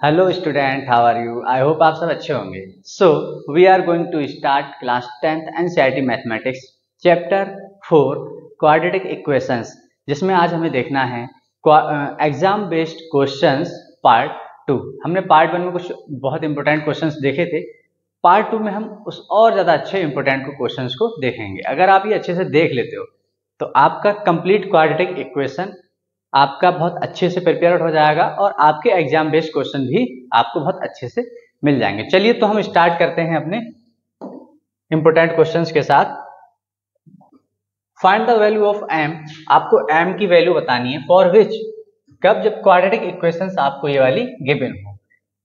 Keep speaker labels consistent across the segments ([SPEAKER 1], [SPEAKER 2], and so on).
[SPEAKER 1] Hello student, how are you? I hope आप सब अच्छे होंगे। So we are going to start class 10th NCERT mathematics chapter 4 quadratic equations, जिसमें आज हमें देखना है एग्जाम बेस्ड क्वेश्चंस पार्ट 2। हमने पार्ट 1 में कुछ बहुत इंपॉर्टेंट क्वेश्चंस देखे थे। पार्ट 2 में हम उस और ज़्यादा अच्छे इंपॉर्टेंट क्वेश्चंस को देखेंगे। अगर आप ये अच्छे से देख लेते हो तो आपका कंप्लीट क्वाड्रेटिक इक्वेशन आपका बहुत अच्छे से प्रिपेयर हो जाएगा और आपके एग्जाम बेस्ड क्वेश्चन भी आपको बहुत अच्छे से मिल जाएंगे। चलिए तो हम स्टार्ट करते हैं अपने इंपॉर्टेंट क्वेश्चंस के साथ। Find the value of m। आपको m की वैल्यू बतानी है फॉर विच, कब, जब क्वाड्रेटिक इक्वेशंस आपको ये वाली गिवन हो।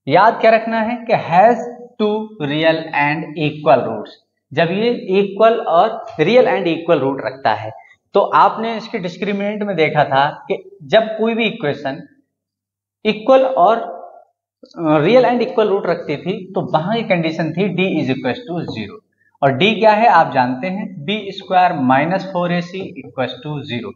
[SPEAKER 1] याद क्या रखना है कि has two real and equal roots. जब ये इक्वल और रियल एंड इक्वल रूट रखता है तो आपने इसके डिस्क्रिमिनेंट में देखा था कि जब कोई भी इक्वेशन इक्वल और रियल एंड इक्वल रूट रखती थी तो वहां की कंडीशन थी d इज इक्वल टू 0। और d क्या है आप जानते हैं, b square minus 4ac equal to 0।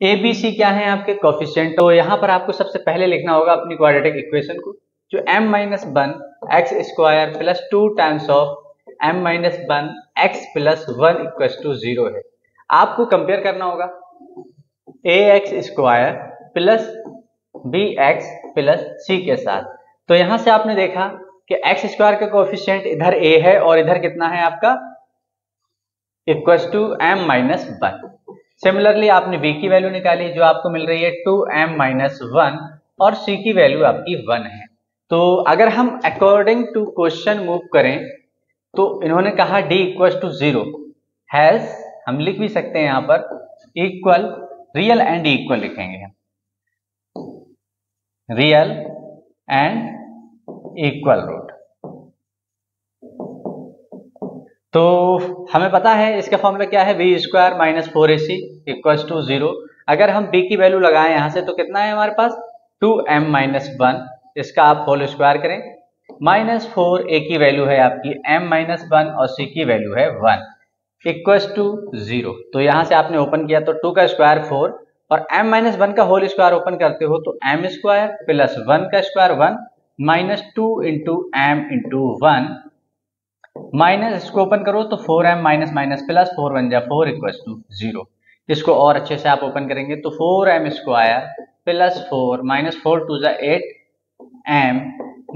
[SPEAKER 1] a b c क्या है आपके कोफिशिएंट। तो यहाँ पर आपको सबसे पहले लिखना होगा अपनी क्वाड्रेटिक इक्वेशन को, जो m minus 1 x square plus 2 times of m minus 1 x plus 1 equal to 0 है। आपको कंपेयर करना होगा a x square plus b x plus c के साथ। तो यहां से आपने देखा कि एक्स स्क्वायर का कोएफिशिएंट इधर ए है और इधर कितना है आपका, equal to M minus 1। Similarly आपने बी की वैल्यू निकाली जो आपको मिल रही है 2m माइनस 1 और सी की वैल्यू आपकी 1 है। तो अगर हम अकॉर्डिंग टू क्वेश्चन मूव करें तो इन्होंने कहा d इक्वल टू 0 हैज, हम लिख भी सकते हैं यहां पर इक्वल, रियल एंड इक्वल लिखेंगे, रियल एंड इक्वल रूट। तो हमें पता है इसका फॉर्मूला क्या है, B square minus 4ac equal to 0। अगर हम b की वैल्यू लगाएं यहां से तो कितना है हमारे पास 2m माइनस 1, इसका आप होल स्क्वायर करें, माइनस 4a की वैल्यू है आपकी m माइनस 1 और c की वैल्यू है 1 इक्वल टू 0। तो यहां से आपने ओपन किया तो 2 का स्क्वायर 4 और m माइनस 1 का होल स्क्वायर ओपन करते हो तो m स्क्वायर प्लस 1 का square 1 minus 2 into M into 1 minus, इसको ओपन करो तो 4m माइनस माइनस प्लस 4 1 जा 4 इक्वल टू 0। इसको और अच्छे से आप ओपन करेंगे तो 4m स्क्वायर प्लस 4 माइनस 4 2 जा 8m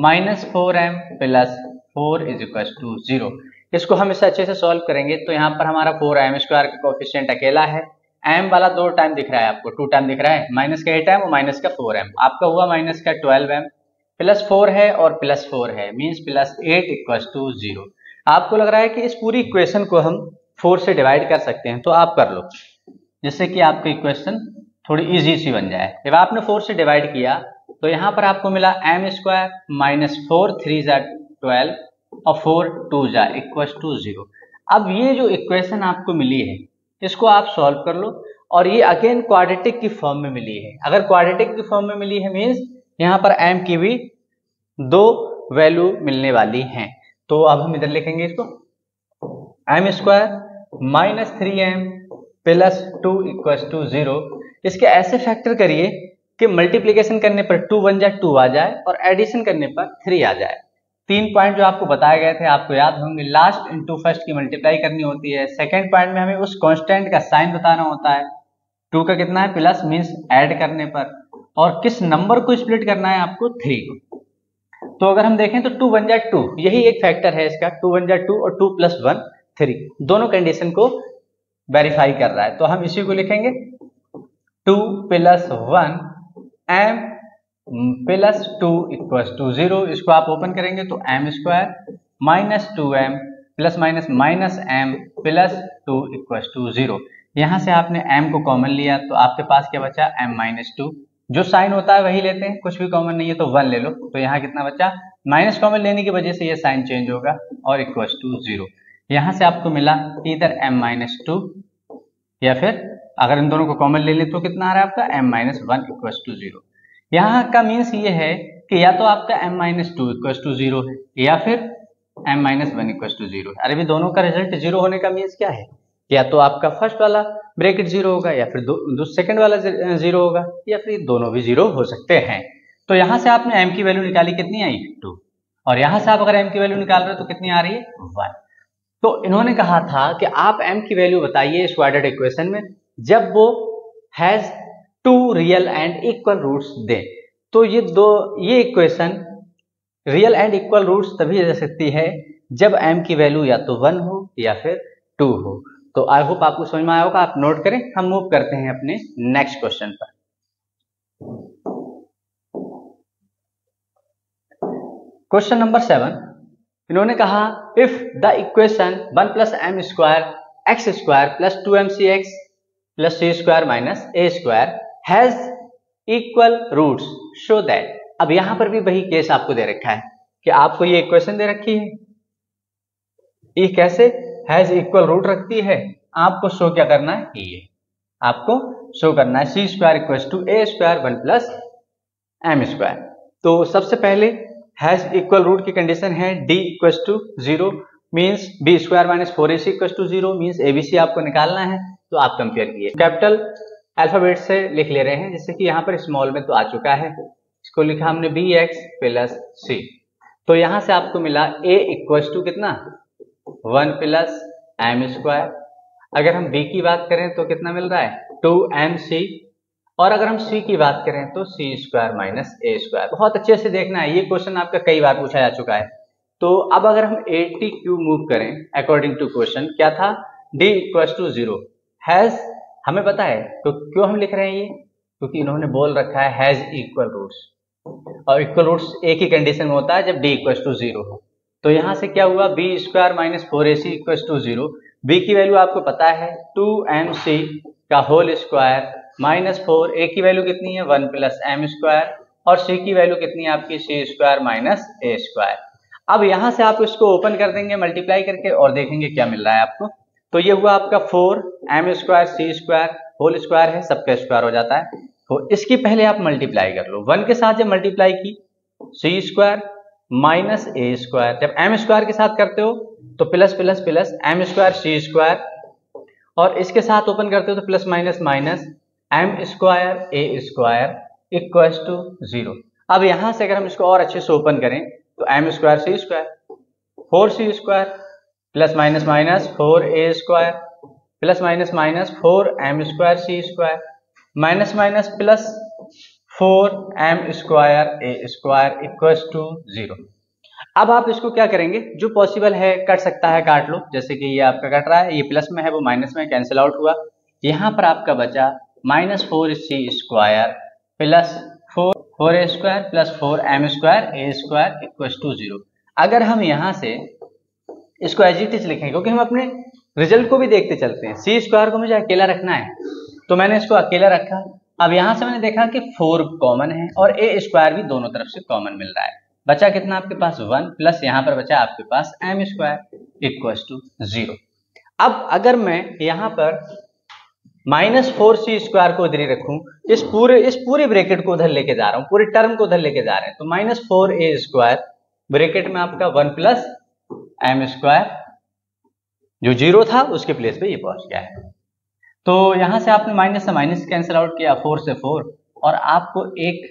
[SPEAKER 1] minus 4m plus 4 is equal to 0। इसको हम इससे अच्छे से सॉल्व करेंगे तो यहाँ पर हमारा 4m स्क्वायर का कोएफिशिएंट अकेला है, m वाला 2 टाइम दिख रहा है आपको, 2 टाइम दिख रहा है, माइनस का 8m और माइनस का 4m, आपका हुआ माइनस का 12m प्लस 4 है और प्लस 4 है, मीन्स प्लस 8 इक्वल टू 0। आपको लग रहा है कि इस पूरी इक्वेशन को हम 4 से डिवाइड कर सकते हैं तो आप कर लो, जिससे कि आपकी इक्वेशन थोड़ी इजी सी बन जाए। जब आपने 4 से डिवाइड किया तो यहाँ पर आपको मिला m स्क्वायर माइनस 4 3 जा 12 और 4 2 जा इक्वल टू 0। अब ये जो इक्वेशन आपको मिली है इसको आप सॉल्व कर लो और ये अगेन क्वाड्रेटिक की फॉर्म में मिली है। अगर क्वाड्रेटिक की फॉर्म में मिली है मीन्स यहाँ पर m की भी 2 वैल्यू मिलने वाली हैं। तो अब हम इधर लिखेंगे इसको m square minus 3m plus 2 equal to 0। इसके ऐसे फैक्टर करिए कि मल्टीप्लीकेशन करने पर 2 1 जा 2 आ जाए और एडिशन करने पर 3 आ जाए। 3 पॉइंट जो आपको बताए गए थे आपको याद होंगे, लास्ट इंटू फर्स्ट की मल्टीप्लाई करनी होती है, सेकंड पॉइंट में हमें उस कांस्टेंट का साइन बताना होता है, 2 का कितना है प्लस मीन्स ऐड करने पर, और किस नंबर को स्प्लिट करना है आपको 3 को। तो अगर हम देखें तो 2 1 जा 2, यही एक फैक्टर है इसका, 2 1 जा 2 और 2 प्लस 1 3, दोनों कंडीशन को वेरीफाई कर रहा है। तो हम इसी को लिखेंगे 2 plus 1 m plus 2 equal to 0। इसको आप ओपन करेंगे तो m square minus 2m plus minus minus m plus 2 equal to 0। यहाँ से आपने m को कॉमन लिया तो आपके पास क्या बचा m माइनस 2, जो साइन होता है वही लेते हैं, कुछ भी कॉमन नहीं है तो 1 ले लो। तो यहाँ कितना बचा, माइनस कॉमन लेने की वजह से ये साइन चेंज होगा और इक्वल टू 0। यहाँ से आपको मिला इधर m माइनस 2 या फिर अगर इन दोनों को कॉमन ले लें तो कितना आ रहा है आपका m माइनस 1 इक्वल टू 0। यहाँ का मीन्स ये है कि या तो आपका m माइनस 2 इक्वल टू 0 है या फिर m माइनस 1 इक्वल टू 0 है। अरे भी दोनों का रिजल्ट 0 होने का मीन्स क्या है, या तो आपका फर्स्ट वाला ब्रैकेट 0 होगा या फिर सेकंड वाला 0 होगा या फिर दोनों भी 0 हो सकते हैं। तो यहां से आपने m की वैल्यू निकाली, कितनी आई 2, और यहां से आप अगर m की वैल्यू निकाल रहे हो तो कितनी आ रही है 1। तो इन्होंने कहा था कि आप m की वैल्यू बताइए स्क्वाड्रेटिक इक्वेशन में जब वो has 2 real and equal roots दे। तो ये equation real and equal roots तभी दे सकती है जब m की वैल्यू या तो 1 हो या फिर 2 हो। तो आई होप आपको समझ में आया होगा, आप नोट करें। हम मूव करते हैं अपने नेक्स्ट क्वेश्चन पर। क्वेश्चन नंबर 7, इन्होंने कहा if the equation 1 plus M square X square plus 2mcx plus c square minus a square has equal roots show that. अब यहां पर भी वही केस आपको दे रखा है कि आपको ये इक्वेशन दे रखी है, ये कैसे हैज इक्वल रूट रखती है, आपको शो क्या करना है, ये आपको शो करना है c square equal to a square 1 plus M square. तो सबसे पहले हैज इक्वल रूट की कंडीशन है d equal to 0 means b square minus 4ac equal to 0 means abc आपको निकालना है। तो आप कंपेयर किए, कैपिटल अल्फाबेट से लिख ले रहे हैं, जैसे कि यहाँ पर स्मॉल में तो आ चुका है, इसको लिखा हमने bx प्लस c। तो यहां से आपको मिला a इक्वल टू कितना 1 प्लस एम स्क्वायर। अगर हम b की बात करें तो कितना मिल रहा है 2mc, और अगर हम c की बात करें तो c square minus a square. बहुत अच्छे से देखना है, ये क्वेश्चन आपका कई बार पूछा जा चुका है। तो अब अगर हम 80 क्यू मूव करें अकॉर्डिंग टू क्वेश्चन, क्या था d इक्वल टू 0 हैज, हमें पता है तो क्यों हम लिख रहे हैं ये, क्योंकि इन्होंने बोल रखा है हैज इक्वल रूट्स, और इक्वल रूट्स एक ही कंडीशन में होता है जब d इक्वल टू 0 हो। तो यहां से क्या हुआ b square minus 4ac equal to 0, b की वैल्यू आपको पता है 2mc का होल स्क्वायर माइनस 4, a की वैल्यू कितनी है 1 प्लस एम स्क्वायर, और c की वैल्यू कितनी है आपकी c square minus a square. अब यहां से आप इसको ओपन कर देंगे मल्टीप्लाई करके और देखेंगे क्या मिल रहा है आपको। तो ये हुआ आपका 4m square c square whole square है, सबका स्क्वायर हो जाता है। तो इसकी पहले आप मल्टीप्लाई कर लो, 1 के साथ जब मल्टीप्लाई की c square minus a square, जब m स्क्वायर के साथ करते हो तो plus plus plus m square c square, और इसके साथ ओपन करते हो तो plus minus minus m square a square equal to 0। अब यहां से अगर हम इसको और अच्छे से ओपन करें तो m square c square 4c square plus minus minus 4a square plus minus minus 4m square c square minus minus plus 4m square a square equal to 0। अब आप इसको क्या करेंगे, जो पॉसिबल है कट सकता है काट लो, जैसे कि ये आपका कट रहा है, ये प्लस में है वो माइनस में, कैंसिल आउट हुआ। यहाँ पर आपका बचा minus 4c square plus 4a square plus 4m square a square equal to 0। अगर हम यहाँ से इसको एज इट इज लिखेंगे, क्योंकि हम अपने रिजल्ट को भी देखते चलते हैं, c स्क्वायर को मुझे अकेला रखना है तो मैंने इसको अकेला रखा। अब यहाँ से मैंने देखा कि 4 कॉमन है और a स्क्वायर भी दोनों तरफ से कॉमन मिल रहा है, बचा कितना आपके पास 1 प्लस यहाँ पर बचा आपके पास m स्क्वायर इक्वल टू 0। अब अगर मैं यहाँ पर माइनस 4c स्क्वायर को इधर ही रखूं, इस पूरे ब्रैकेट को उधर लेके जा रहा हूं, पूरे टर्म को उधर लेके जा रहे हैं, तो माइनस 4a स्क्वायर ब्रैकेट में आपका 1 प्लस एम स्क्वायर, जो 0 था उसके प्लेस पे ये पहुंच गया है। तो यहां से आपने माइनस से माइनस कैंसिल आउट किया, 4 से 4, और आपको एक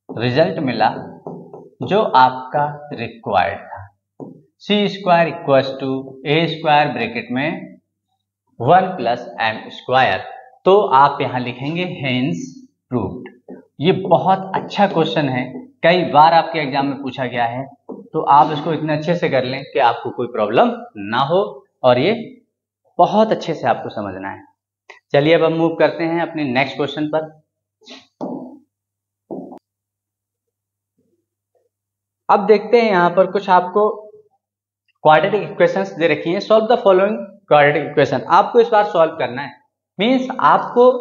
[SPEAKER 1] रिजल्ट मिला जो आपका रिक्वायर्ड था, c square equal to a square bracket में 1 प्लस एम स्क्वायर। तो आप यहां लिखेंगे हेंस प्रूव्ड। ये बहुत अच्छा क्वेश्चन है, कई बार आपके एग्जाम में पूछा गया है, तो आप इसको इतने अच्छे से कर लें कि आपको कोई प्रॉब्लम ना हो, और ये बहुत अच्छे से आपको समझना है। चलिए अब हम मूव करते हैं अपने नेक्स्ट क्वेश्चन पर। अब देखते हैं यहां पर कुछ आपको क्वाड्रेटिक इक्वेशंस दे रखी हैं, solve the following quadratic equation. आपको इस बार सॉल्व करना है, मींस आपको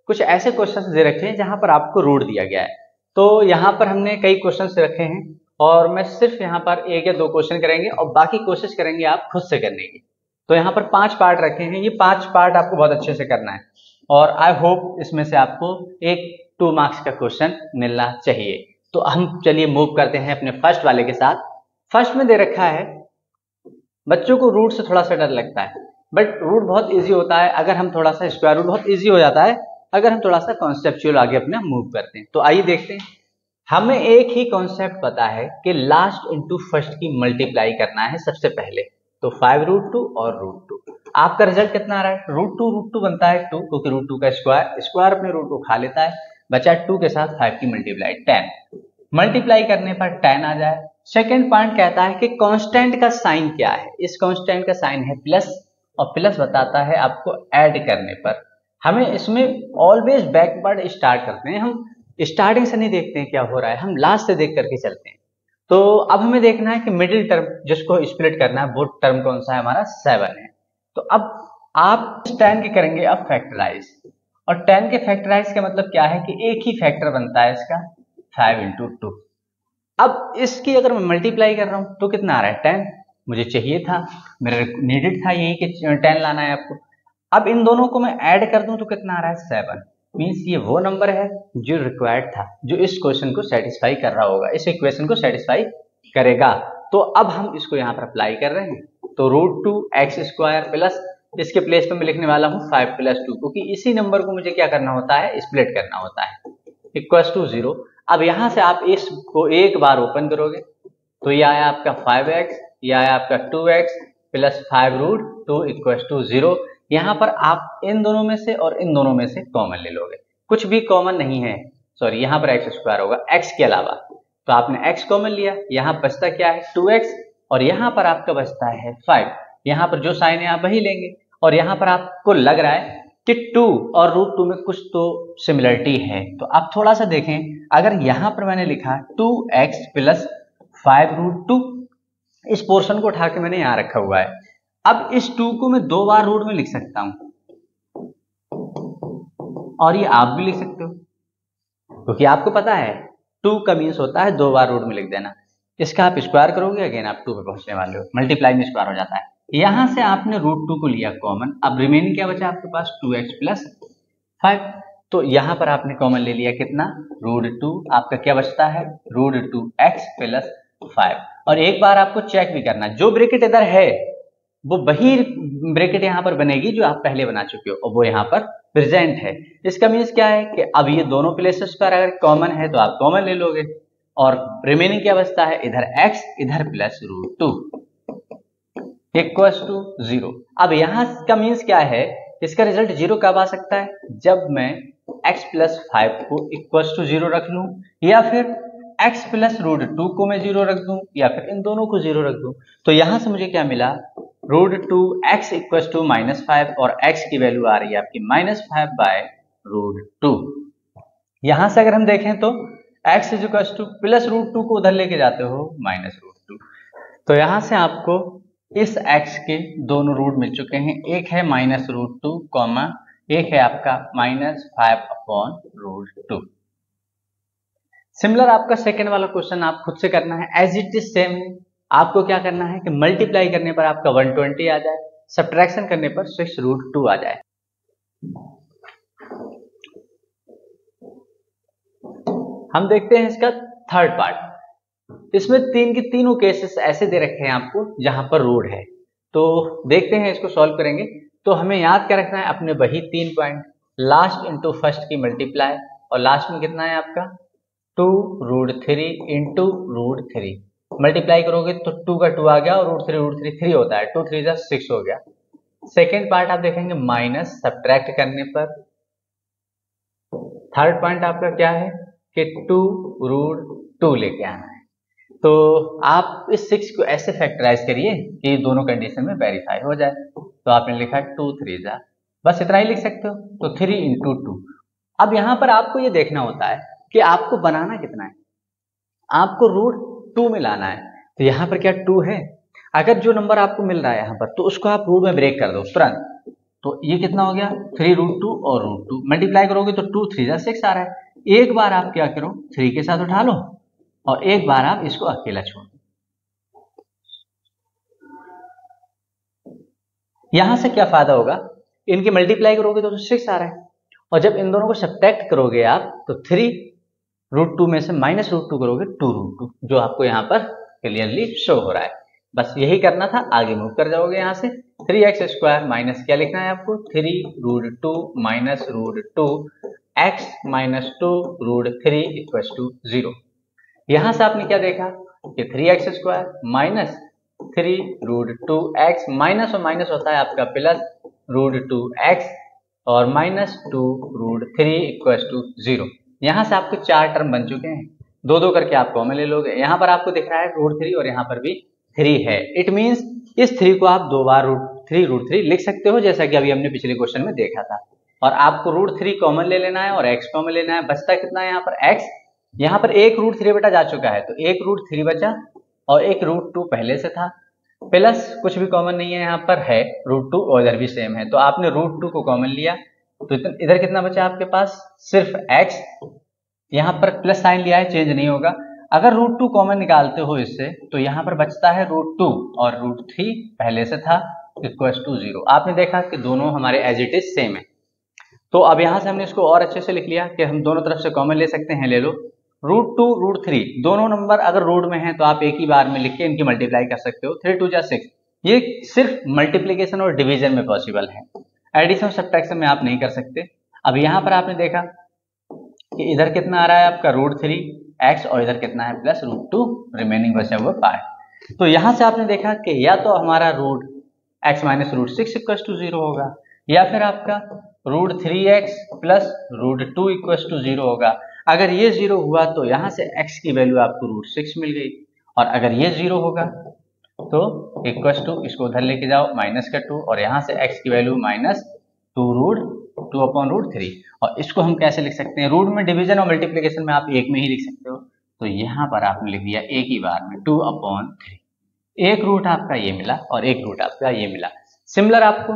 [SPEAKER 1] कुछ ऐसे क्वेश्चंस दे रखे हैं जहां पर आपको रूट दिया गया है। तो यहां पर हमने कई क्वेश्चंस रखे हैं और मैं सिर्फ यहां पर 1 या 2 क्वेश्चन करेंगे और बाकी कोशिश करेंगे आप खुद से करने की। तो यहाँ पर 5 पार्ट रखे हैं, ये 5 पार्ट आपको बहुत अच्छे से करना है, और आई होप इसमें से आपको 1-2 मार्क्स का क्वेश्चन मिलना चाहिए। तो हम चलिए मूव करते हैं अपने फर्स्ट वाले के साथ। फर्स्ट में दे रखा है, बच्चों को रूट से थोड़ा सा डर लगता है, बट रूट बहुत इजी होता है अगर हम थोड़ा सा, स्क्वायर रूट बहुत इजी हो जाता है अगर हम थोड़ा सा कॉन्सेप्चुअल आगे अपना मूव करते हैं। तो आइए देखते हैं। हमें एक ही कॉन्सेप्ट पता है कि लास्ट इंटू फर्स्ट की मल्टीप्लाई करना है सबसे पहले, तो 5√2 और √2। आपका रिजल्ट कितना आ रहा है? √2 बनता है 2, क्योंकि √2 का स्क्वायर अपने रूट को खा लेता है, बचा 2 के साथ 5 की मल्टीप्लाई 10, मल्टीप्लाई करने पर 10 आ जाए। सेकेंड पॉइंट कहता है कि कांस्टेंट का साइन क्या है। इस कांस्टेंट का साइन है प्लस, और प्लस बताता है आपको ऐड करने पर। हमें इसमें ऑलवेज बैकवर्ड स्टार्ट करते हैं, हम स्टार्टिंग से नहीं देखते हैं क्या हो रहा है, हम लास्ट से देख करके चलते हैं। तो अब हमें देखना है कि मिडिल टर्म जिसको स्प्लिट करना है वो टर्म कौन सा है हमारा? 7 है। तो अब आप 10 के करेंगे अब फैक्टराइज, और 10 के फैक्टराइज का मतलब क्या है कि एक ही फैक्टर बनता है इसका 5 × 2। अब इसकी अगर मैं मल्टीप्लाई कर रहा हूं तो कितना आ रहा है? 10। मुझे चाहिए था, मेरा नीडेड था यही कि 10 लाना है आपको। अब इन दोनों को मैं ऐड कर दूं तो कितना आ रहा है? 7। मीन्स ये वो नंबर है जो रिक्वायर्ड था, जो इस क्वेश्चन को सेटिस्फाई कर रहा होगा, इस इक्वेशन को सेटिस्फाई करेगा। तो अब हम इसको यहाँ पर अप्लाई कर रहे हैं, तो √2x² प्लस इसके प्लेस पे मैं लिखने वाला हूँ 5 + 2, क्योंकि इसी नंबर को मुझे क्या करना होता है? स्प्लिट करना होता है, =0। अब यहां से आप इसको एक बार ओपन करोगे तो ये आया आपका 5x, ये आया आपका 2x + 5√2 = 0। यहाँ पर आप इन दोनों में से और इन दोनों में से कॉमन ले लोगे, कुछ भी कॉमन नहीं है, सॉरी यहाँ पर x² होगा x के अलावा, तो आपने x कॉमन लिया, यहाँ बचता क्या है? 2x, और यहाँ पर आपका बचता है 5। यहाँ पर जो साइन है आप वही लेंगे, और यहाँ पर आपको लग रहा है कि 2 और √2 में कुछ तो सिमिलरिटी है, तो आप थोड़ा सा देखें। अगर यहाँ पर मैंने लिखा 2x + 5√2, इस पोर्शन को उठा के मैंने यहाँ रखा हुआ है। अब इस 2 को मैं 2 बार रूट में लिख सकता हूं, और ये आप भी लिख सकते हो, क्योंकि आपको पता है 2 का मीन्स होता है 2 बार रूट में लिख देना। इसका आप स्क्वायर करोगे, अगेन आप 2 पे पहुंचने वाले हो, मल्टीप्लाई में स्क्वायर हो जाता है। यहां से आपने √2 को लिया कॉमन, अब रिमेनिंग क्या बचा आपके पास? 2x + 5। तो यहां पर आपने कॉमन ले लिया कितना? √2। आपका क्या बचता है? √2x + 5। और एक बार आपको चेक भी करना, जो ब्रैकेट इधर है वो वही ब्रैकेट यहाँ पर बनेगी जो आप पहले बना चुके हो, और वो यहाँ पर प्रेजेंट है। इसका मीन्स क्या है कि अब ये दोनों प्लेसेस पर अगर कॉमन है तो आप कॉमन ले लोगे, और रिमेनिंग क्या बचता है? इधर x, इधर +√2 = 0। अब यहाँ का मीन्स क्या है? इसका रिजल्ट 0 कब आ सकता है? जब मैं x + 5 को =0 रख लूं, या फिर x + √2 को मैं 0 रख दूं, या फिर इन दोनों को 0 रख दूं। तो यहां से मुझे क्या मिला? √2x = -5, और x की वैल्यू आ रही है आपकी -5/√2। यहां से अगर हम देखें तो x +√2 को उधर लेके जाते हो -√2, तो यहां से आपको इस x के दोनों रूट मिल चुके हैं, एक है -√2, एक है आपका -5/√2। सिमिलर आपका सेकेंड वाला क्वेश्चन आप खुद से करना है, एज इट इज सेम है। आपको क्या करना है कि मल्टीप्लाई करने पर आपका 120 आ जाए, सब्ट्रैक्शन करने पर 6√2 आ जाए। हम देखते हैं इसका थर्ड पार्ट। इसमें तीन के तीनों केसेस ऐसे दे रखे हैं आपको जहां पर रूट है, तो देखते हैं इसको सॉल्व करेंगे। तो हमें याद क्या रखना है? अपने वही 3 पॉइंट, लास्ट इंटू फर्स्ट की मल्टीप्लाई, और लास्ट में कितना है आपका 2√3 इंटू √3। मल्टीप्लाई करोगे तो 2 का 2 आ गया, और √3 3 होता है, 2 3 6 हो गया। सेकेंड पार्ट आप देखेंगे माइनस सब्ट्रैक्ट करने पर। थर्ड पॉइंट आपका क्या है कि 2√2 लेके आना है। तो आप इस 6 को ऐसे फैक्टराइज करिए कि दोनों कंडीशन में वेरीफाई हो जाए। तो आपने लिखा 2 3 बस इतना ही लिख सकते हो, तो 3 इंटू 2। अब यहां पर आपको ये देखना होता है कि आपको बनाना कितना है, आपको √2 में लाना है। तो यहाँ पर क्या 2 है? अगर जो नंबर आपको मिल रहा है यहाँ पर, तो उसको आप रूट में ब्रेक कर दो तुरंत। तो ये कितना हो गया? 3√2 और √2 मल्टीप्लाई करोगे तो 2 3 6 आ रहा है। एक बार आप क्या करो, 3 के साथ उठा लो, और एक बार आप इसको अकेला छोड़ दो। यहां से क्या फायदा होगा? इनकी मल्टीप्लाई करोगे तो 6 आ रहा है, और जब इन दोनों को सब्ट्रैक्ट करोगे आप तो 3√2 में से -√2 करोगे 2√2, जो आपको यहाँ पर क्लियरली शो हो रहा है। बस यही करना था, आगे मूव कर जाओगे। यहाँ से 3x² माइनस क्या लिखना है आपको? 3√2 - √2 x - 2 √3 = 0। यहां से आपने क्या देखा कि 3x² माइनस 3√2x, माइनस और माइनस होता है आपका प्लस √2x और माइनस 2√3 इक्वल टू 0। यहां से आपको 4 टर्म बन चुके हैं, दो दो करके आप कॉमन ले लोगे। यहां पर आपको दिख रहा है √3 और यहां पर भी 3 है। इट मींस इस 3 को आप दो बार √3 लिख सकते हो, जैसा कि अभी हमने पिछले क्वेश्चन में देखा था। और आपको √3 कॉमन ले लेना है और x कॉमन लेना है। बचता कितना है यहाँ पर x, यहाँ पर एक √3 बेटा जा चुका है, तो एक √3 बचा और एक √2 पहले से था, प्लस कुछ भी कॉमन नहीं है, यहाँ पर है √2 और इधर भी सेम है, तो आपने √2 को कॉमन लिया, तो इधर कितना बचा आपके पास, सिर्फ x। यहाँ पर प्लस साइन लिया है, चेंज नहीं होगा। अगर √2 कॉमन निकालते हो इससे, तो यहाँ पर बचता है √2 और √3 पहले से था इक्वल टू 0। आपने देखा कि दोनों हमारे एज इट इज सेम है। तो अब यहाँ से हमने इसको और अच्छे से लिख लिया कि हम दोनों तरफ से कॉमन ले सकते हैं। ले लो √2 √3, दोनों नंबर अगर रूट में है तो आप एक ही बार में लिख के इनकी मल्टीप्लाई कर सकते हो। 3 2 6, ये सिर्फ मल्टीप्लीकेशन और डिवीजन में पॉसिबल है, एडिशन सब्ट्रैक्शन में आप नहीं कर सकते। अब यहाँ पर आपने देखा कि इधर कितना आ रहा है आपका √3x और इधर कितना है प्लस √2, रिमेनिंग बचा हुआ पार्ट। तो यहाँ से आपने देखा कि या तो हमारा x माइनस √6 इक्वल टू 0 होगा, या फिर आपका √3x प्लस √2 इक्वल टू 0 होगा। अगर ये 0 हुआ तो यहाँ से x की वैल्यू आपको √6 मिल गई, और अगर ये 0 होगा तो इक्वल टू, इसको उधर लेके जाओ माइनस का 2, और यहाँ से x की वैल्यू माइनस 2√3। और इसको हम कैसे लिख सकते हैं, रूट में डिवीजन और मल्टीप्लीकेशन में आप एक में ही लिख सकते हो, तो यहाँ पर आपने लिख दिया एक ही बार में 2/3। एक रूट आपका ये मिला और एक रूट आपका ये मिला। सिमिलर आपको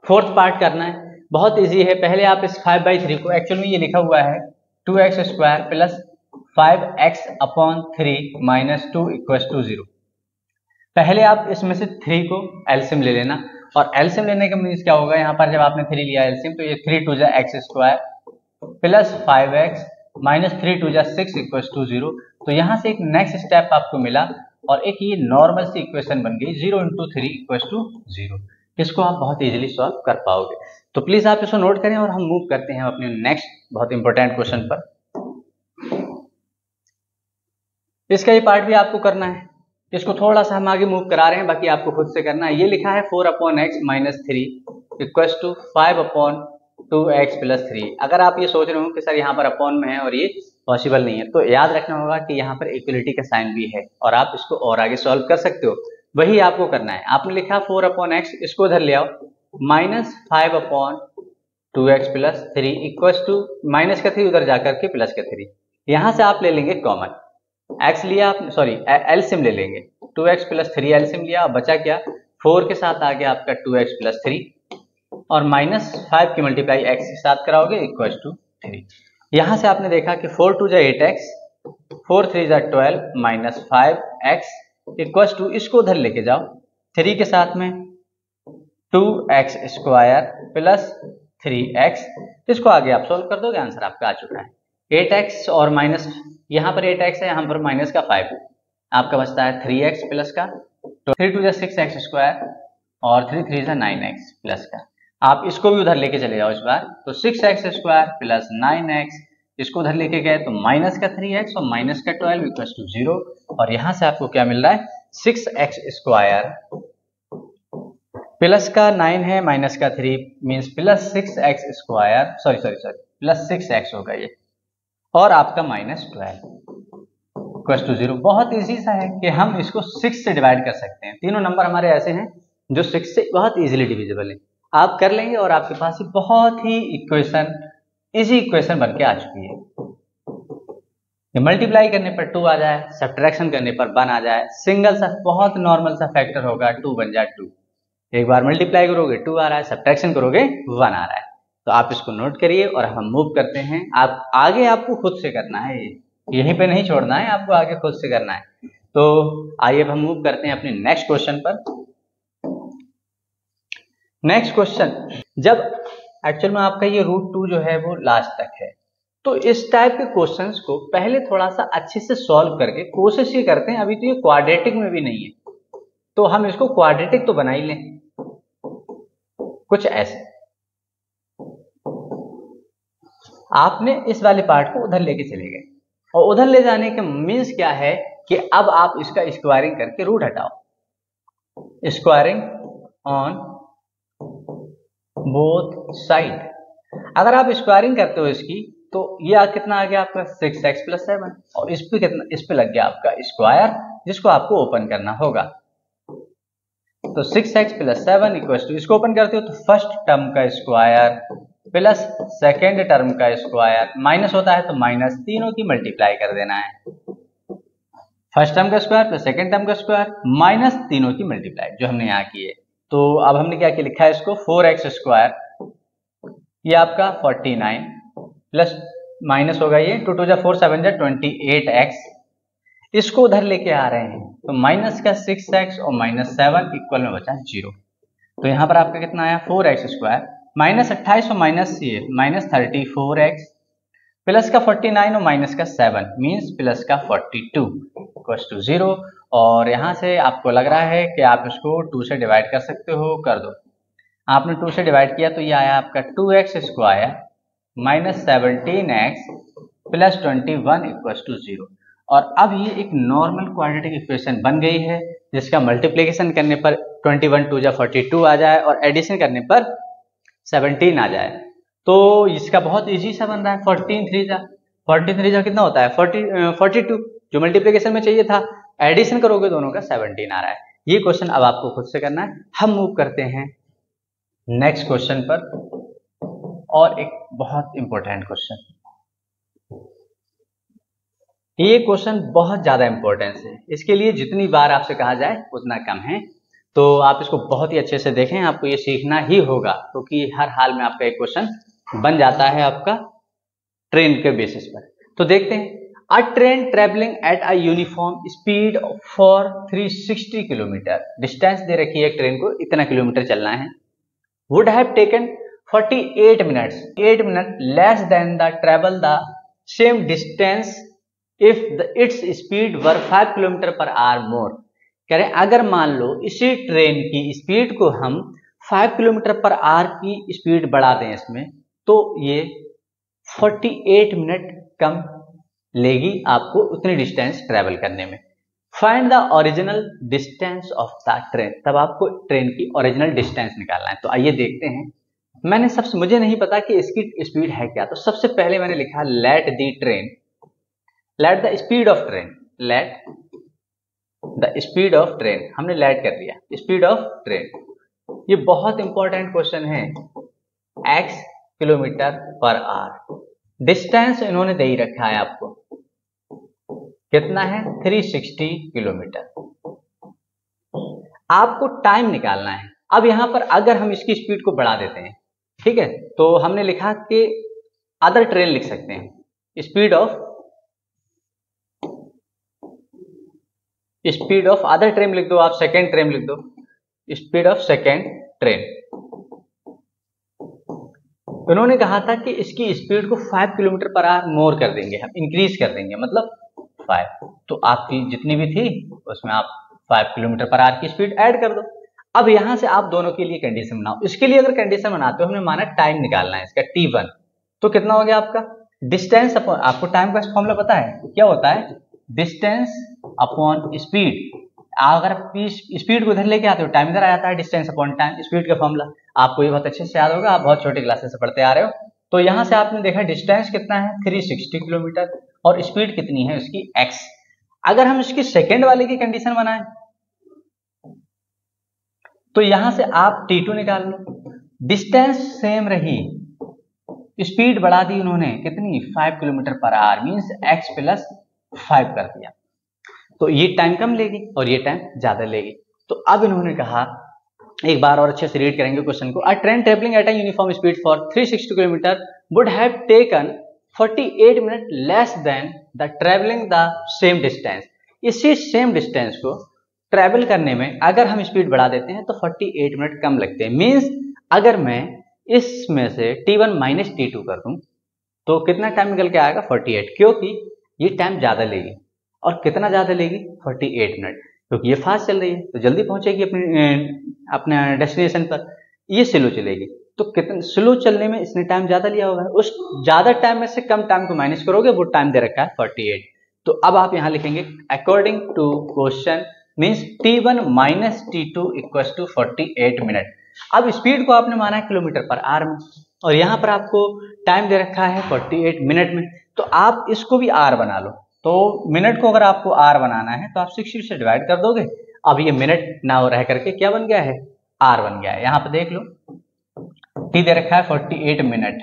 [SPEAKER 1] फोर्थ पार्ट करना है, बहुत इजी है। पहले आप इस 5/3 को, एक्चुअल में ये लिखा हुआ है 2x² plus 5x/3 minus 2 equal to 0। पहले आप इसमें से 3 को एलसीएम ले लेना, और एलसीएम लेने का मीन्स क्या होगा, यहाँ पर जब आपने 3 लिया एलसीएम, तो ये 3 2 x² plus 5x minus 3 2 6 equal to 0। तो यहाँ से एक नेक्स्ट स्टेप आपको मिला और एक ये नॉर्मल सी इक्वेशन बन गई 0 × 3 इक्वल टू 0। इसको आप बहुत इजीली सॉल्व कर पाओगे। तो प्लीज आप इसको नोट करें और हम मूव करते हैं अपने नेक्स्ट बहुत इंपॉर्टेंट क्वेश्चन पर। इसका ये पार्ट भी आपको करना है, इसको थोड़ा सा हम आगे मूव करा रहे हैं, बाकी आपको खुद से करना है। ये लिखा है 4/x minus 3 equal to 5/2x plus 3। अगर आप ये सोच रहे हो कि सर यहाँ पर अपॉन में है और ये पॉसिबल नहीं है, तो याद रखना होगा कि यहाँ पर इक्वलिटी का साइन भी है और आप इसको और आगे सॉल्व कर सकते हो। वही आपको करना है। आपने लिखा 4/x, इसको उधर ले आओ, minus 5/2x plus 3 equal to, minus का 3 उधर जाकर के प्लस का 3। यहाँ से आप ले लेंगे कॉमन, x लिया आप, सॉरी एलसीएम ले लेंगे, 2x प्लस 3 एलसीएम लिया, बचा क्या, 4 के साथ आ गया आपका 2x प्लस 3 और माइनस 5 की मल्टीप्लाई x के साथ कराओगे इक्वल टू 3। यहाँ से आपने देखा कि 4 2 8x, 4 3 12 minus 5x equal to, इसको उधर लेके जाओ 3 के साथ में 2x² प्लस 3x, इसको आगे आप सोल्व कर दोगे, आंसर आपका आ चुका है 8x और माइनस, यहाँ पर 8x है, यहाँ पर माइनस का 5, आपका बचता है 3x प्लस का, तो 3 2 6x² और 3 3 9x प्लस का। आप इसको भी उधर लेके चले जाओ इस बार, तो 6x² प्लस 9x, इसको उधर लेके गए तो माइनस का 3x और माइनस का 12 इक्वल टू 0। और यहाँ से आपको क्या मिल रहा है, 6x² प्लस का 9 है माइनस का 3 means plus 6x², sorry plus 6x होगा ये, और आपका माइनस 12 इक्वल टू 0। बहुत इजी सा है कि हम इसको 6 से डिवाइड कर सकते हैं। तीनों नंबर हमारे ऐसे हैं जो 6 से बहुत इजीली डिविजिबल है, आप कर लेंगे और आपके पास ही बहुत ही इक्वेशन, इजी इक्वेशन बन के आ चुकी है। ये मल्टीप्लाई करने पर 2 आ जाए, सब्ट्रैक्शन करने पर 1 आ जाए, सिंगल सा बहुत नॉर्मल सा फैक्टर होगा 2 बन जाए 2। एक बार मल्टीप्लाई करोगे 2 आ रहा है, सब्ट्रैक्शन करोगे 1 आ रहा है। तो आप इसको नोट करिए और हम मूव करते हैं। आप आगे आपको खुद से करना है, यहीं पे नहीं छोड़ना है, आपको आगे खुद से करना है। तो आइए हम मूव करते हैं अपने नेक्स्ट क्वेश्चन पर। नेक्स्ट क्वेश्चन, जब एक्चुअल में आपका ये √2 जो है वो लास्ट तक है, तो इस टाइप के क्वेश्चंस को पहले थोड़ा सा अच्छे से सॉल्व करके कोशिश ये करते हैं, अभी तो ये क्वाड्रेटिक में भी नहीं है, तो हम इसको क्वाड्रेटिक तो बना ही लें कुछ ऐसे। आपने इस वाले पार्ट को उधर लेके चले गए, और उधर ले जाने का मीन्स क्या है कि अब आप इसका स्क्वायरिंग करके रूट हटाओ, स्क्वायरिंग ऑन बोथ साइड। अगर आप स्क्वायरिंग करते हो इसकी तो ये कितना आ गया आपका 6x + 7 और इस पे कितना, इस पे लग गया आपका स्क्वायर जिसको आपको ओपन करना होगा। तो 6x + 7 इक्वल्स टू, इसको ओपन करते हो तो फर्स्ट टर्म का स्क्वायर प्लस सेकेंड टर्म का स्क्वायर, माइनस होता है तो माइनस, तीनों की मल्टीप्लाई कर देना है। फर्स्ट टर्म का स्क्वायर प्लस सेकेंड टर्म का स्क्वायर माइनस तीनों की मल्टीप्लाई, जो हमने यहाँ की है। तो अब हमने क्या किया, लिखा है इसको 4x², ये आपका 49 प्लस माइनस होगा ये 2 × 4 7 = 28x, इसको उधर लेके आ रहे हैं तो माइनस का 6x और -7 इक्वल में बचा 0। तो यहाँ पर आपका कितना आया, 4x² माइनस 28 और माइनस ये -34x प्लस का 49 और माइनस का 7 मीन्स प्लस का 42 इक्वल्स टू 0। और यहाँ से आपको लग रहा है कि आप इसको 2 से डिवाइड कर सकते हो, कर दो। आपने 2 से डिवाइड किया तो ये आया आपका 2x² minus 17x plus 21 equals to 0। और अब ये एक नॉर्मल क्वाड्रेटिक इक्वेशन बन गई है जिसका मल्टीप्लिकेशन करने पर 21 2 × 42 आ जाए और एडिशन करने पर 17 आ जाए। तो इसका बहुत इजी सा बन रहा है। 14 3 कितना होता है 42, जो मल्टीप्लिकेशन में चाहिए था, एडिशन करोगे दोनों का 17 आ रहा है। ये क्वेश्चन अब आपको खुद से करना है। हम मूव करते हैं नेक्स्ट क्वेश्चन पर, और एक बहुत इंपॉर्टेंट क्वेश्चन। ये क्वेश्चन बहुत ज्यादा इंपॉर्टेंस है, इसके लिए जितनी बार आपसे कहा जाए उतना कम है। तो आप इसको बहुत ही अच्छे से देखें, आपको ये सीखना ही होगा क्योंकि हर हाल में आपका एक क्वेश्चन बन जाता है आपका ट्रेन के बेसिस पर। तो देखते हैं, a train travelling at a uniform speed for 360 kilometre, distance दे रखी है ट्रेन को, इतना किलोमीटर चलना है, would have taken 48 minutes, 8 minute less than the travel the same distance if it's speed were 5 km/h more. कह रहे अगर मान लो इसी ट्रेन की स्पीड को हम 5 km/h की स्पीड बढ़ा दें इसमें, तो ये 48 मिनट कम लेगी आपको उतनी डिस्टेंस ट्रेवल करने में। Find the original distance of the train, तब आपको ट्रेन की ओरिजिनल डिस्टेंस निकालना है। तो आइए देखते हैं। मैंने मुझे नहीं पता कि इसकी स्पीड है क्या, तो सबसे पहले मैंने लिखा let the train, let the speed of train, let the speed of train, हमने लेट कर दिया, स्पीड ऑफ ट्रेन। ये बहुत इंपॉर्टेंट क्वेश्चन है, x km/h। डिस्टेंस इन्होंने दे ही रखा है आपको, कितना है 360 किलोमीटर। आपको टाइम निकालना है। अब यहां पर अगर हम इसकी स्पीड को बढ़ा देते हैं, ठीक है, तो हमने लिखा कि अदर ट्रेन लिख सकते हैं, स्पीड ऑफ अदर ट्रेन लिख दो, आप सेकेंड ट्रेन लिख दो, स्पीड ऑफ सेकेंड ट्रेन। उन्होंने कहा था कि इसकी स्पीड को 5 km/h मोर कर देंगे, हम इंक्रीज कर देंगे, मतलब 5। तो आपकी जितनी भी थी उसमें आप 5 km/h की स्पीड ऐड कर दो। अब यहां से आप दोनों के लिए कंडीशन बनाओ। इसके लिए अगर कंडीशन बनाते हो, हमने माना टाइम निकालना है इसका t1, तो कितना हो गया आपका डिस्टेंस अपॉन, आपको टाइम का फॉर्मूला पता है क्या होता है, डिस्टेंस अपॉन स्पीड। अगर स्पीड को इधर लेके आते हो, टाइम इधर आ जाता है, डिस्टेंस अपॉन टाइम, स्पीड का फॉर्मूला आपको ये बहुत अच्छे से याद होगा, आप बहुत छोटे क्लासेस से पढ़ते आ रहे हो। तो यहां से आपने देखा डिस्टेंस कितना है 360 किलोमीटर और स्पीड कितनी है उसकी x। अगर हम इसकी सेकेंड वाले की कंडीशन बनाएं तो यहां से आप t2 निकाल लो, डिस्टेंस सेम रही, स्पीड बढ़ा दी उन्होंने कितनी 5 km/h मींस x + 5 कर दिया, तो ये टाइम कम लेगी और ये टाइम ज्यादा लेगी। तो अब इन्होंने कहा, एक बार और अच्छे से रीड करेंगे क्वेश्चन को, अ train travelling at a uniform speed for 360 kilometre would have taken 48 minute less than the travelling the same distance. इसी सेम डिस्टेंस को ट्रेवल करने में अगर हम स्पीड बढ़ा देते हैं तो 48 मिनट कम लगते हैं। मीन्स अगर मैं इसमें से t1 माइनस t2 कर दूं तो कितना टाइम निकल के आएगा 48, क्योंकि ये टाइम ज्यादा लेगी। और कितना ज्यादा लेगी 48 मिनट, क्योंकि ये फास्ट चल रही है तो जल्दी पहुंचेगी अपने डेस्टिनेशन पर, ये स्लो चलेगी। तो तो कितने स्लो चलने में इसने टाइम ज्यादा लिया होगा, उस ज्यादा टाइम में से कम टाइम को माइनस करोगे, वो टाइम दे रखा है 48। तो अब आप यहां लिखेंगे according to question means T1 minus T2 equal to 48 minute. अब स्पीड को आपने माना है किलोमीटर पर आवर में और यहाँ पर आपको टाइम दे रखा है 48 मिनट में, तो आप इसको भी आर बना लो। तो मिनट को अगर आपको आर बनाना है तो आप 60 से डिवाइड कर दोगे। अब ये मिनट ना हो रह करके क्या बन गया है, आर बन गया है। यहाँ पे देख लो टी दे रखा है 48 मिनट,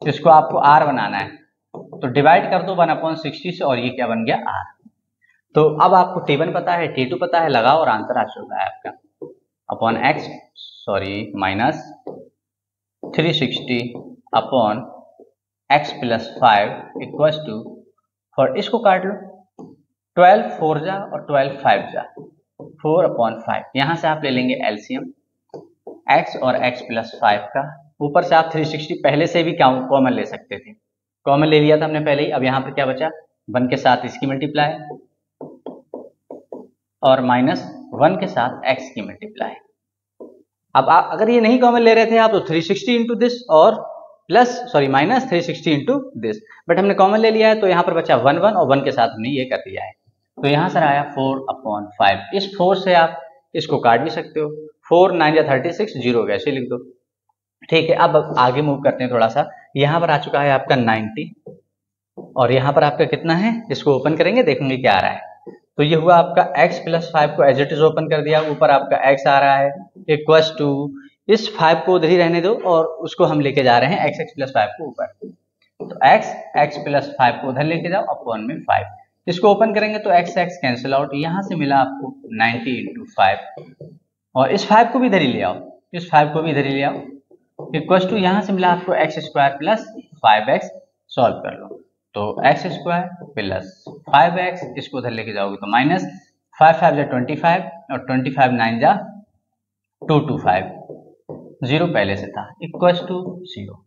[SPEAKER 1] इसको आपको आर बनाना है तो डिवाइड कर दो 1/60 से और ये क्या बन गया आर। तो अब आपको T1 पता है, T2 पता है, लगाओ और आंसर आ चुका है आपका upon X minus 360 upon X plus 5 equal to, और इसको काट लो 12 4 जा और 12 5 जा 4/5। यहां से आप ले लेंगे एलसीएम x और x प्लस 5 का, ऊपर से आप 360 पहले से भी कॉमन ले सकते थे, कॉमन ले लिया था हमने पहले ही। अब यहाँ पर क्या बचा, 1 के साथ इसकी मल्टीप्लाई और माइनस 1 के साथ x की मल्टीप्लाई। अब आप अगर ये नहीं कॉमन ले रहे थे आप तो 360 इंटू दिस और माइनस 360 इंटू दिस, बट हमने कॉमन ले लिया है तो यहाँ पर बचा 1 1 और 1 के साथ हमने ये कर दिया है। तो यहाँ सर आया 4/5। इस 4 से आप इसको काट भी सकते हो, 4 9 या 36 0 वैसे लिख दो। ठीक है, अब आगे मूव करते हैं थोड़ा सा। यहाँ पर आ चुका है आपका 90 और यहाँ पर आपका कितना है, इसको ओपन करेंगे देखेंगे क्या आ रहा है। तो ये हुआ आपका x प्लस 5 को एज इट इज ओपन कर दिया, ऊपर आपका x आ रहा है इक्वल्स टू, इस 5 को उधर ही रहने दो और उसको हम लेके जा रहे हैं x प्लस 5 को ऊपर। तो x प्लस 5 को उधर लेके जाओ अपॉन में 5, इसको ओपन करेंगे तो x कैंसिल आउट, यहाँ से मिला आपको 90 इंटू 5 और इस 5 को भी इधर ही ले आओ, इस 5 को भी इधर ही ले आओ इक्वल्स टू, यहाँ से मिला आपको x square plus 5x। Solve कर लो तो x स्क्वायर प्लस 5x, इसको उधर लेके जाओगे तो माइनस 5 5 जा 25 और 25 9 जा 225, 0 पहले से था इक्वल्स टू 0।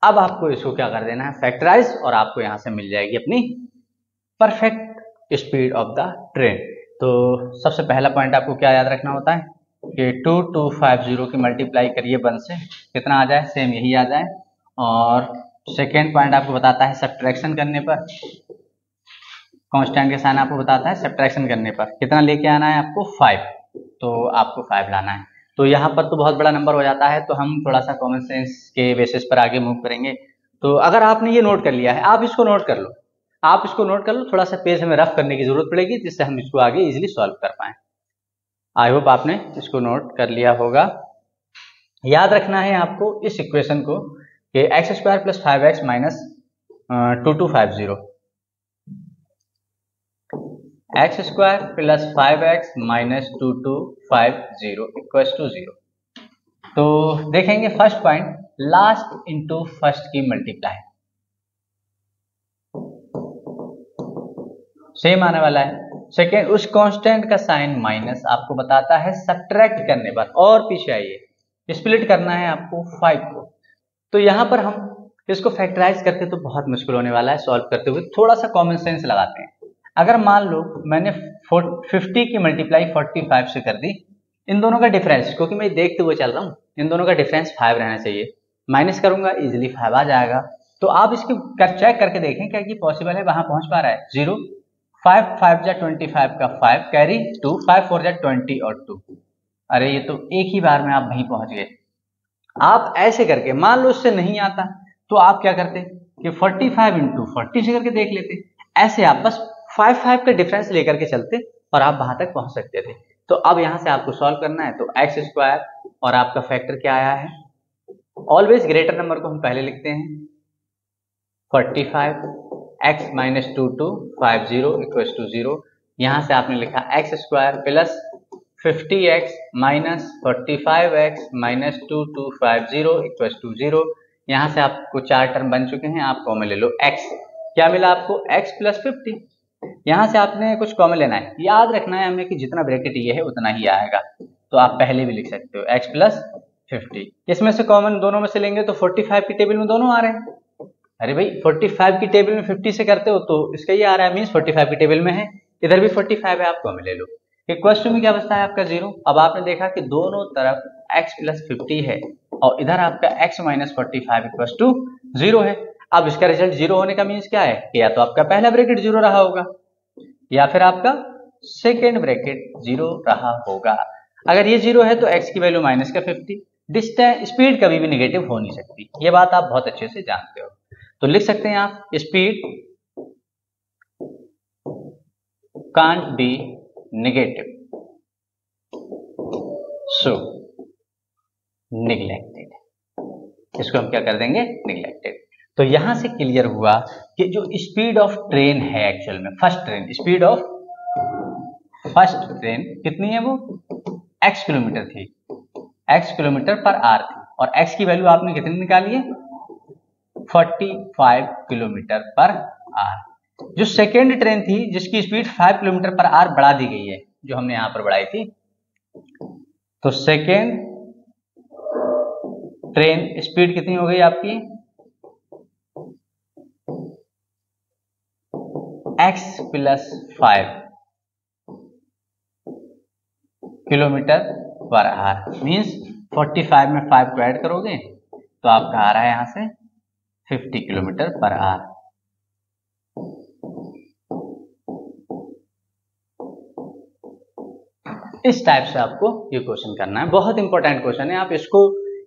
[SPEAKER 1] अब आपको इसको क्या कर देना है, फैक्टराइज, और आपको यहां से मिल जाएगी अपनी perfect speed of the train. तो सबसे पहला पॉइंट आपको क्या याद रखना होता है कि 2250 की मल्टीप्लाई करिए 1 से, कितना आ जाए, सेम यही आ जाए। और सेकेंड पॉइंट आपको बताता है सब्ट्रैक्शन करने पर, कांस्टेंट के साइन आपको बताता है सब्ट्रैक्शन करने पर कितना लेके आना है आपको, 5, तो आपको 5 लाना है। तो यहाँ पर तो बहुत बड़ा नंबर हो जाता है, तो हम थोड़ा सा कॉमन सेंस के बेसिस पर आगे मूव करेंगे। तो अगर आपने ये नोट कर लिया है, आप इसको नोट कर लो, आप इसको नोट कर लो, थोड़ा सा पेज हमें रफ करने की जरूरत पड़ेगी जिससे हम इसको आगे इजीली सॉल्व कर पाए। आई होप आपने इसको नोट कर लिया होगा। याद रखना है आपको इस इक्वेशन को कि X square plus 5x minus 2250, X square plus 5x minus 2250 equals to 0। तो देखेंगे first point, last into first की मल्टीप्लाई सेम आने वाला है। सेकेंड, उस कांस्टेंट का साइन माइनस आपको बताता है सब्ट्रैक्ट करने पर, और पीछे आइए, स्प्लिट करना है आपको 5 को। तो यहां पर हम इसको फैक्टराइज करके तो बहुत मुश्किल होने वाला है सॉल्व करते हुए, थोड़ा सा कॉमन सेंस लगाते हैं। अगर मान लो मैंने 50 की मल्टीप्लाई 45 से कर दी, इन दोनों का डिफरेंस, क्योंकि मैं देखते हुए चल रहा हूँ, इन दोनों का डिफरेंस 5 रहना चाहिए, माइनस करूंगा इजिली 5 आ जाएगा। तो आप इसके चेक करके देखें क्या ये पॉसिबल है, वहां पहुंच पा रहा है 0, 5 5 जा 25 का 5 कैरी 2, 5 4 जा 20 और 2, अरे ये तो एक ही बार में आप वहीं पहुंच गए। आप ऐसे करके, मान लो इससे नहीं आता तो आप क्या करते कि 45 इंटू 40 से करके देख लेते, ऐसे आप बस 5 5 का डिफरेंस लेकर के चलते और आप वहां तक पहुंच सकते थे। तो अब यहां से आपको सॉल्व करना है, तो एक्स स्क्वायर और आपका फैक्टर क्या आया है, ऑलवेज ग्रेटर नंबर को हम पहले लिखते हैं, 45 एक्स माइनस 2250 इक्वल टू 0। यहां से आपने लिखा X square plus 50x minus 45x minus 2250 equal to 0। यहाँ से आपको 4 टर्म बन चुके हैं, आप कॉमन ले लो x, क्या मिला आपको x प्लस 50। यहाँ से आपने कुछ कॉमन लेना है, याद रखना है हमें कि जितना ब्रैकेट ये है उतना ही आएगा, तो आप पहले भी लिख सकते हो x प्लस 50। इसमें से कॉमन दोनों में से लेंगे तो 45 की टेबल में दोनों आ रहे हैं, अरे भाई 45 की टेबल में 50 से करते हो तो इसका ये आ रहा है, मीन्स 45 की टेबल में है, इधर भी 45 है, आप कॉमन ले लो। इक्वल टू में क्या बचता है आपका 0। अब आपने देखा कि दोनों तरफ x प्लस 50 है, और इधर आपका x माइनस 45 इक्वल टू 0 है। अब इसका रिजल्ट 0 होने का मीन्स क्या है कि या तो आपका पहला ब्रैकेट 0 रहा होगा या फिर आपका सेकेंड ब्रैकेट 0 रहा होगा। अगर ये 0 है तो x की वैल्यू माइनस का 50। डिस्टेंस स्पीड कभी भी निगेटिव हो नहीं सकती, ये बात आप बहुत अच्छे से जानते हो। तो लिख सकते हैं आप speed can't be negative, so neglected. इसको हम क्या कर देंगे, निग्लेक्टेड। तो यहां से क्लियर हुआ कि जो स्पीड ऑफ ट्रेन है एक्चुअल में first train, speed of first train कितनी है, वो x किलोमीटर थी, x किलोमीटर पर आवर थी, और x की वैल्यू आपने कितनी निकाली है, 45 किलोमीटर पर आवर। जो सेकेंड ट्रेन थी जिसकी स्पीड 5 किलोमीटर पर आवर बढ़ा दी गई है, जो हमने यहां पर बढ़ाई थी, तो सेकेंड ट्रेन स्पीड कितनी हो गई आपकी, x plus 5 kilometre per hour means 45 में 5 को ऐड करोगे तो आपका आ रहा है यहां से 50 किलोमीटर पर आवर। इस टाइप से आपको ये क्वेश्चन करना है, बहुत इंपॉर्टेंट क्वेश्चन है, आप इसको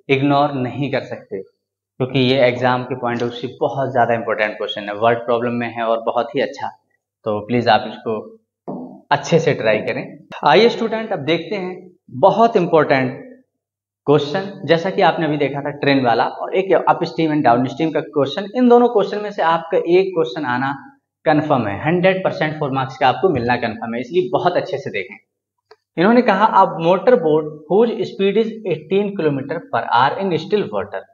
[SPEAKER 1] इग्नोर नहीं कर सकते क्योंकि ये एग्जाम के पॉइंट ऑफ व्यू बहुत ज्यादा इंपॉर्टेंट क्वेश्चन है, वर्ड प्रॉब्लम में है और बहुत ही अच्छा। तो प्लीज आप इसको अच्छे से ट्राई करें। आइए स्टूडेंट अब देखते हैं बहुत इंपॉर्टेंट क्वेश्चन, जैसा कि आपने अभी देखा था ट्रेन वाला और एक up stream and down stream का क्वेश्चन। इन दोनों क्वेश्चन में से आपका एक क्वेश्चन आना कंफर्म है, 100% 4 मार्क्स का आपको मिलना कंफर्म है, इसलिए बहुत अच्छे से देखें। इन्होंने कहा अब motor boat whose speed is 18 kilometre per hour in still water.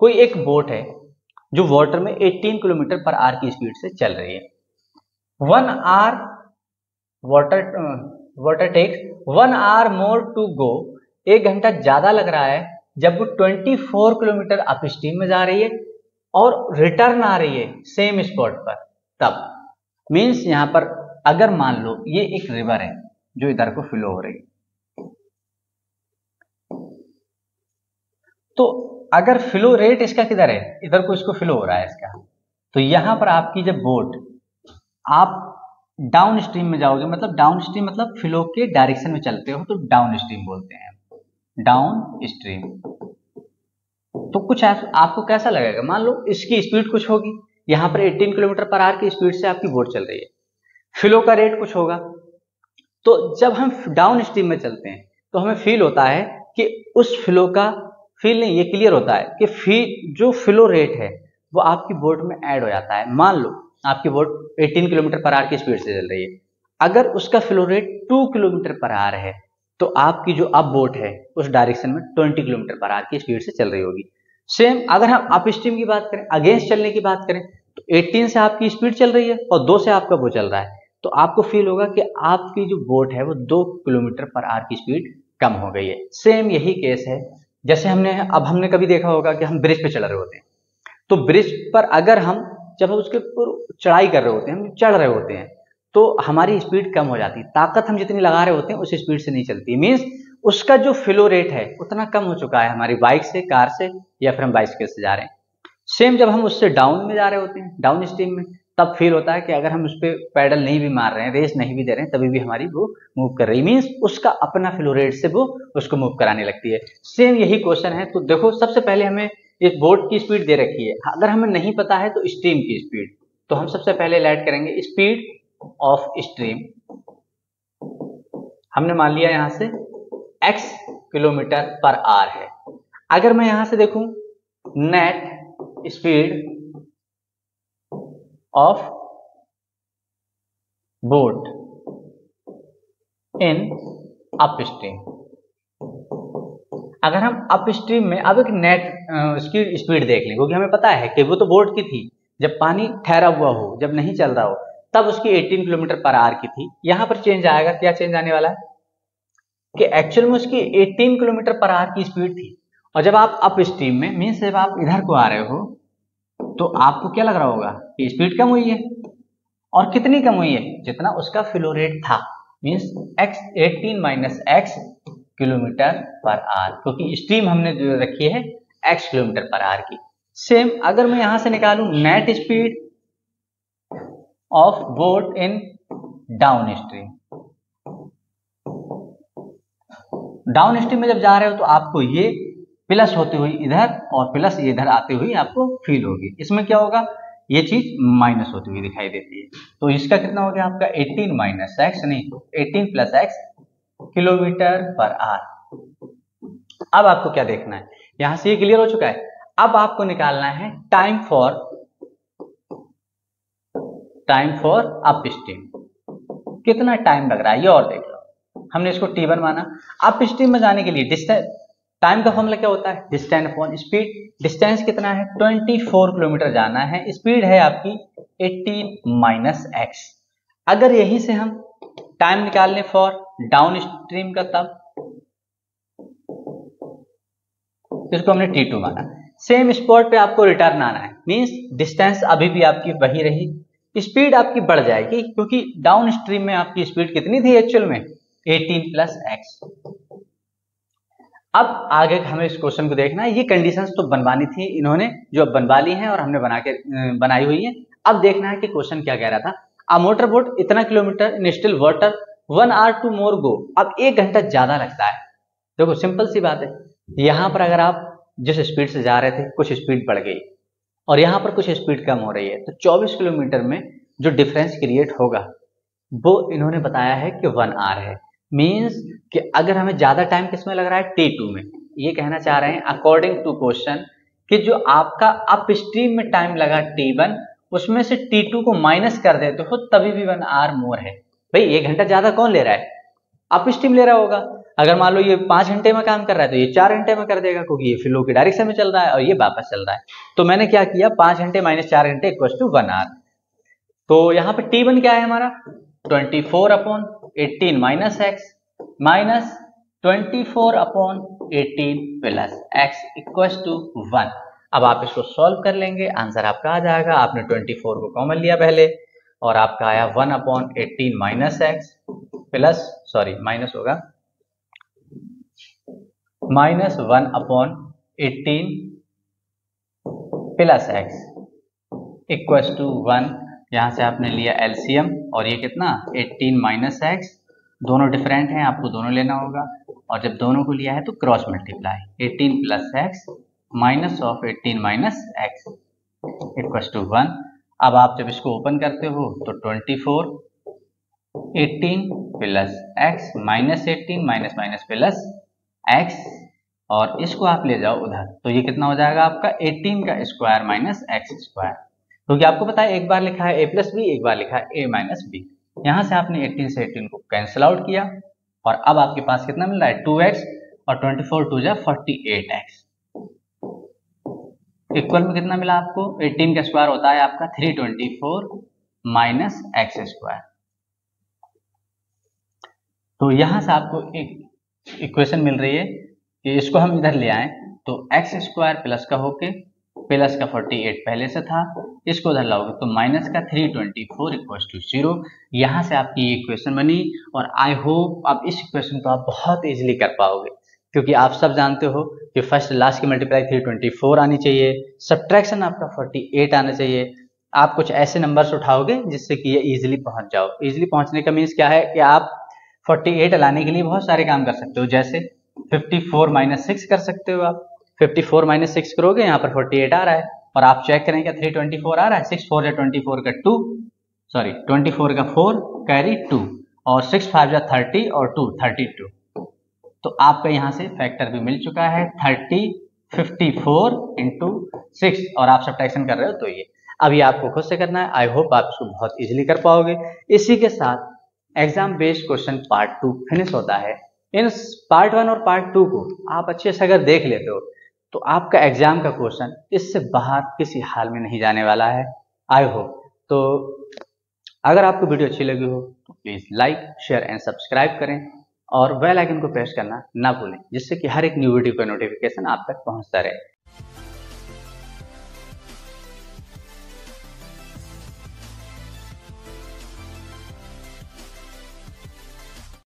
[SPEAKER 1] कोई एक बोट है जो वाटर में 18 किलोमीटर पर आवर की स्पीड से चल रही है। 1 hour water takes 1 hour more to go, 1 घंटा ज्यादा लग रहा है जब वो 24 किलोमीटर अप स्ट्रीम में जा रही है और रिटर्न आ रही है सेम स्पॉट पर। तब मीन्स यहां पर अगर मान लो ये एक रिवर है जो इधर को फ्लो हो रही है, तो अगर फ्लो रेट इसका किधर है, इधर को इसको फ्लो हो रहा है इसका, तो यहां पर आपकी जब बोट आप डाउन स्ट्रीम में जाओगे, मतलब डाउन स्ट्रीम मतलब फ्लो के डायरेक्शन में चलते हो तो डाउन स्ट्रीम बोलते हैं, डाउन स्ट्रीम। तो कुछ आपको कैसा लगेगा, मान लो इसकी स्पीड कुछ होगी, यहां पर 18 किलोमीटर पर आवर की स्पीड से आपकी बोट चल रही है, फ्लो का रेट कुछ होगा। तो जब हम डाउन स्ट्रीम में चलते हैं तो हमें फील होता है कि उस फ्लो का फील नहीं, ये क्लियर होता है कि जो फ्लो रेट है वो आपकी बोट में ऐड हो जाता है। मान लो आपकी बोट 18 किलोमीटर पर आवर की स्पीड से चल रही है, अगर उसका flow rate 2 kilometre per our है तो आपकी जो अब बोट है उस डायरेक्शन में 20 किलोमीटर पर आवर की स्पीड से चल रही होगी। सेम अगर हम अप स्ट्रीम की बात करें, अगेंस्ट चलने की बात करें, तो 18 से आपकी स्पीड चल रही है और 2 से आपका वो चल रहा है, तो आपको फील होगा कि आपकी जो बोट है वो 2 किलोमीटर पर आवर की स्पीड कम हो गई है। सेम यही केस है जैसे हमने कभी देखा होगा कि हम ब्रिज पे चल रहे होते हैं, तो ब्रिज पर अगर हम जब हम उसके ऊपर चढ़ाई कर रहे होते हैं, हम चढ़ रहे होते हैं, तो हमारी स्पीड कम हो जाती है, ताकत हम जितनी लगा रहे होते हैं उस स्पीड से नहीं चलती, मीन्स उसका जो फ्लो रेट है उतना कम हो चुका है हमारी बाइक से, कार से, या फिर हम बाइसिकल से जा रहे हैं। सेम जब हम उससे डाउन में जा रहे होते हैं, डाउन स्ट्रीम में, तब फील होता है कि अगर हम उस पर पैडल नहीं भी मार रहे हैं, रेस नहीं भी दे रहे हैं, तभी भी हमारी वो मूव कर रही है, मीन्स उसका अपना फ्लो रेट से वो उसको मूव कराने लगती है। सेम यही क्वेश्चन है। तो देखो सबसे पहले हमें इस बोट की स्पीड दे रखी है, अगर हमें नहीं पता है तो स्ट्रीम की स्पीड, तो हम सबसे पहले ऐड करेंगे स्पीड ऑफ स्ट्रीम। हमने मान लिया यहां से x किलोमीटर पर आवर है। अगर मैं यहां से देखूं net speed of boat in up stream, अगर हम अप स्ट्रीम में अब एक नेट स्पीड देख लें, क्योंकि हमें पता है कि वो तो बोट की थी जब पानी ठहरा हुआ हो, जब नहीं चल रहा हो, तब उसकी 18 किलोमीटर पर आवर की थी। यहां पर चेंज आएगा, क्या चेंज आने वाला है कि एक्चुअल में उसकी 18 किलोमीटर पर आवर की स्पीड थी, और जब आप अप स्ट्रीम में मीन्स जब आप इधर को आ रहे हो तो आपको क्या लग रहा होगा कि स्पीड कम हुई है, और कितनी कम हुई है, जितना उसका फ्लो रेट था, means 18 - x kilometre per our, क्योंकि स्ट्रीम हमने जो रखी है x किलोमीटर पर आवर की। सेम अगर मैं यहां से निकालूं net speed of boat in down stream, down stream में जब जा रहे हो तो आपको ये प्लस होती हुई इधर और प्लस ये इधर आती हुई आपको फील होगी। इसमें क्या होगा, ये चीज माइनस होती हुई दिखाई देती है। तो इसका कितना हो गया आपका 18 माइनस एक्स, नहीं 18 plus x kilometre per our. अब आपको क्या देखना है, यहां से ये क्लियर हो चुका है। अब आपको निकालना है टाइम फॉर अप स्ट्रीम, कितना टाइम लग रहा है ये और देख लो। हमने इसको T1 माना। अप स्ट्रीम में जाने के लिए डिस्टेंस, टाइम का फॉर्मूला क्या होता है, डिस्टेंस अपॉन स्पीड। डिस्टेंस कितना है 24 किलोमीटर जाना है, स्पीड है आपकी 18 माइनस एक्स। अगर यहीं से हम टाइम निकाल लें फॉर डाउन स्ट्रीम का, तब इसको हमने T2 माना। सेम स्पॉट पे आपको रिटर्न आना है, मींस डिस्टेंस अभी भी आपकी वही रही, स्पीड आपकी बढ़ जाएगी क्योंकि डाउन स्ट्रीम में आपकी स्पीड कितनी थी एक्चुअल में 18 प्लस एक्स। अब आगे हमें इस क्वेश्चन को देखना है। ये कंडीशंस तो बनवानी थी इन्होंने, जो अब बनवा ली हैं और हमने बनाई हुई है। अब देखना है कि क्वेश्चन क्या कह रहा था। अ मोटर बोट इतना kilometre in still water 1 hour to more go. अब 1 घंटा ज्यादा लगता है। देखो सिंपल सी बात है, यहां पर अगर आप जिस स्पीड से जा रहे थे कुछ स्पीड बढ़ गई और यहां पर कुछ स्पीड कम हो रही है, तो 24 किलोमीटर में जो डिफरेंस क्रिएट होगा वो इन्होंने बताया है कि 1 आवर है। मींस कि अगर हमें ज्यादा टाइम किसमें लग रहा है T2 में। ये कहना चाह रहे हैं अकॉर्डिंग टू क्वेश्चन कि जो आपका अप स्ट्रीम में टाइम लगा T1, उसमें से T2 को माइनस कर देते हो तभी भी 1 आवर मोर है। भाई 1 घंटा ज्यादा कौन ले रहा है, अप स्ट्रीम ले रहा होगा। अगर मान लो ये 5 घंटे में काम कर रहा है तो ये 4 घंटे में कर देगा, क्योंकि ये फ्लो की डायरेक्शन में चल रहा है और ये वापस चल रहा है। तो मैंने क्या किया, 5 घंटे माइनस 4 घंटे इक्वल टू 1 आवर। तो यहाँ पे T1 क्या है हमारा 24 upon 18 minus X minus 24 upon 18 plus x equal to 1। अब आप इसको सॉल्व कर लेंगे, आंसर आपका आ जाएगा। आपने 24 को कॉमन लिया पहले और आपका आया 1 upon 18 minus x plus, sorry minus होगा, minus 1 upon 18 plus x equal to 1। यहां से आपने लिया एलसीएम और ये कितना 18 माइनस एक्स, दोनों डिफरेंट हैं, आपको दोनों लेना होगा। और जब दोनों को लिया है तो cross multiply, 18 plus X minus of 18 minus X equal to 1। अब आप जब इसको ओपन करते हो तो 24 18 plus X minus 18 minus minus plus x, और इसको आप ले जाओ उधर तो ये कितना हो जाएगा आपका 18 का स्क्वायर माइनस एक्स स्क्वायर। क्योंकि आपको पता है एक बार लिखा है a प्लस बी, एक बार लिखा है a माइनस बी। यहां से आपने 18 से 18 को कैंसिल आउट किया और अब आपके पास कितना मिल रहा है 2x और 24 2 जा 48x इक्वल में कितना मिला आपको 18 का स्क्वायर होता है आपका 324 माइनस एक्स स्क्वायर। तो यहां से आपको एक इक्वेशन मिल रही है कि इसको हम इधर ले आए तो एक्स स्क्वायर प्लस का होके प्लस का 48 पहले से था, इसको उधर लाओगे तो माइनस का 324 इक्वल टू 0। यहाँ से आपकी ये इक्वेशन बनी और आई होप आप इस इक्वेशन को आप बहुत इजीली कर पाओगे, क्योंकि आप सब जानते हो कि फर्स्ट लास्ट की मल्टीप्लाई 324 आनी चाहिए, सब्ट्रैक्शन आपका 48 आना चाहिए। आप कुछ ऐसे नंबर्स उठाओगे जिससे कि ये इजीली पहुंच जाओ। इजीली पहुंचने का मीन्स क्या है कि आप 48 लाने के लिए बहुत सारे काम कर सकते हो, जैसे 54 माइनस 6 कर सकते हो। आप 54 माइनस 6 करोगे, यहाँ पर 48 आ रहा है और आप चेक करें क्या 324 आ रहा है। 6 4 या 24 का 2, सॉरी 24 का 4 कैरी 2 और 6 5 या 30 और 2 32। तो आपका यहाँ से फैक्टर भी मिल चुका है 30 54 इंटू 6 और आप सब्ट्रैक्शन कर रहे हो तो ये अभी आपको खुद से करना है। आई होप आप इसको बहुत इजीली कर पाओगे। इसी के साथ exam based question part 2 finish होता है। इन पार्ट 1 और पार्ट 2 को आप अच्छे से अगर देख लेते हो तो आपका एग्जाम का क्वेश्चन इससे बाहर किसी हाल में नहीं जाने वाला है। I hope. तो अगर आपको वीडियो अच्छी लगी हो तो please like share and subscribe करें और बेल आइकन को प्रेस करना ना भूलें, जिससे कि हर एक न्यू वीडियो का नोटिफिकेशन आप तक पहुंचता रहे।